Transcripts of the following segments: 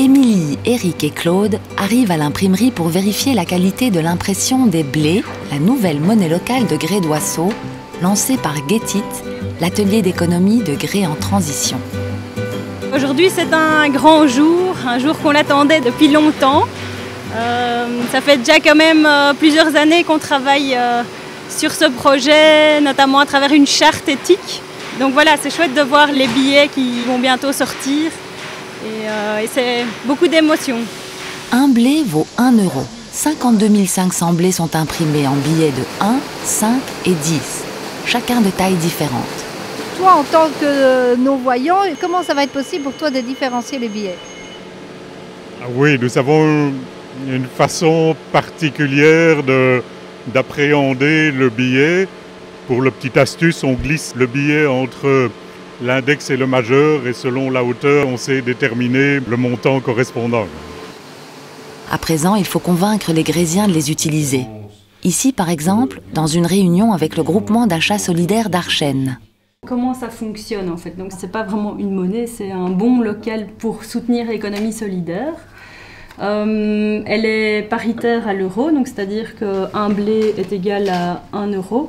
Émilie, Eric et Claude arrivent à l'imprimerie pour vérifier la qualité de l'impression des blés, la nouvelle monnaie locale de grès d'Oisseau, lancée par Getit, l'atelier d'économie de grès en transition. Aujourd'hui, c'est un grand jour, un jour qu'on attendait depuis longtemps. Ça fait déjà quand même plusieurs années qu'on travaille sur ce projet, notamment à travers une charte éthique. Donc voilà, c'est chouette de voir les billets qui vont bientôt sortir et c'est beaucoup d'émotions. Un blé vaut 1 €. 52 500 blés sont imprimés en billets de 1, 5 et 10, chacun de taille différente. Toi, en tant que non-voyant, comment ça va être possible pour toi de différencier les billets? Oui, nous avons une façon particulière d'appréhender le billet. Pour la petite astuce, on glisse le billet entre l'index et le majeur et selon la hauteur, on sait déterminer le montant correspondant. À présent, il faut convaincre les Grésiens de les utiliser. Ici, par exemple, dans une réunion avec le groupement d'achat solidaire d'Archennes. Comment ça fonctionne en fait? Donc c'est pas vraiment une monnaie, c'est un bon local pour soutenir l'économie solidaire. Elle est paritaire à l'euro, donc c'est-à-dire qu'un blé est égal à 1 €.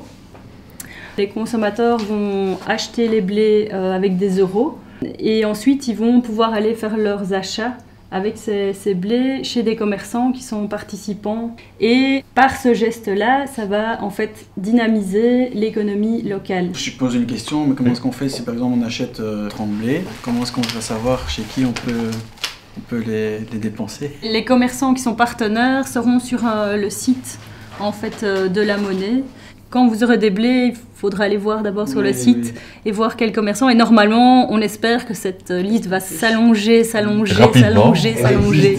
Les consommateurs vont acheter les blés avec des euros et ensuite ils vont pouvoir aller faire leurs achats avec ces blés chez des commerçants qui sont participants. Et par ce geste-là, ça va en fait dynamiser l'économie locale. Je pose une question, mais comment est-ce qu'on fait si par exemple on achète 30 blés? Comment est-ce qu'on va savoir chez qui on peut les dépenser? Les commerçants qui sont partenaires seront sur le site en fait, de la monnaie. Quand vous aurez des blés, il faudra aller voir d'abord sur le site et voir quels commerçants. Et normalement, on espère que cette liste va s'allonger, s'allonger, s'allonger, s'allonger.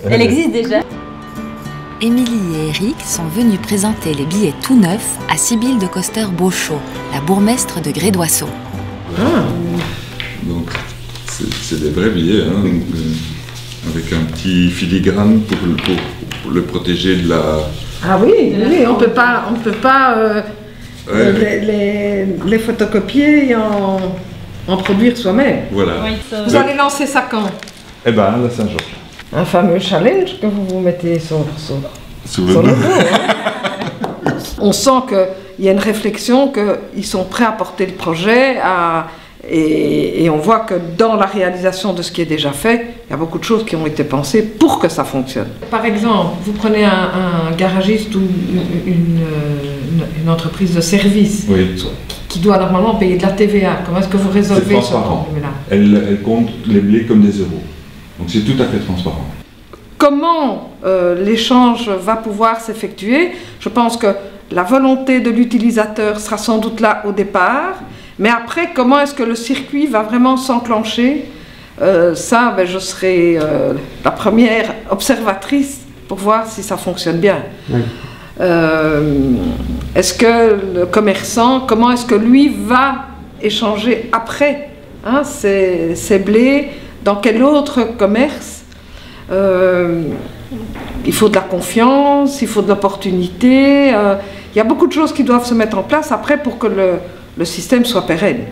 Elle existe déjà. Émilie et Eric sont venus présenter les billets tout neufs à Sybille de Coster-Beauchot, la bourgmestre de Grès d'Oisseau. Donc, c'est des vrais billets, hein, avec un petit filigrane pour le protéger de la... Ah oui, on peut pas les photocopier et en produire soi-même. Voilà. Oui, vous allez lancer ça quand? Eh bien, la Saint-Georges. Un fameux challenge que vous mettez sur le dos. Hein. On sent qu'il y a une réflexion, qu'ils sont prêts à porter le projet, et on voit que dans la réalisation de ce qui est déjà fait, il y a beaucoup de choses qui ont été pensées pour que ça fonctionne. Par exemple, vous prenez un garagiste ou une entreprise de service qui doit normalement payer de la TVA. Comment est-ce que vous résolvez ce problème-là? Elle compte les blés comme des euros. Donc c'est tout à fait transparent. Comment l'échange va pouvoir s'effectuer? Je pense que la volonté de l'utilisateur sera sans doute là au départ. Mais après, comment est-ce que le circuit va vraiment s'enclencher? Je serai la première observatrice pour voir si ça fonctionne bien. Oui. Est-ce que le commerçant, comment est-ce que lui va échanger après ces blés? Dans quel autre commerce? Il faut de la confiance, il faut de l'opportunité. Il y a beaucoup de choses qui doivent se mettre en place après pour que le système soit pérenne.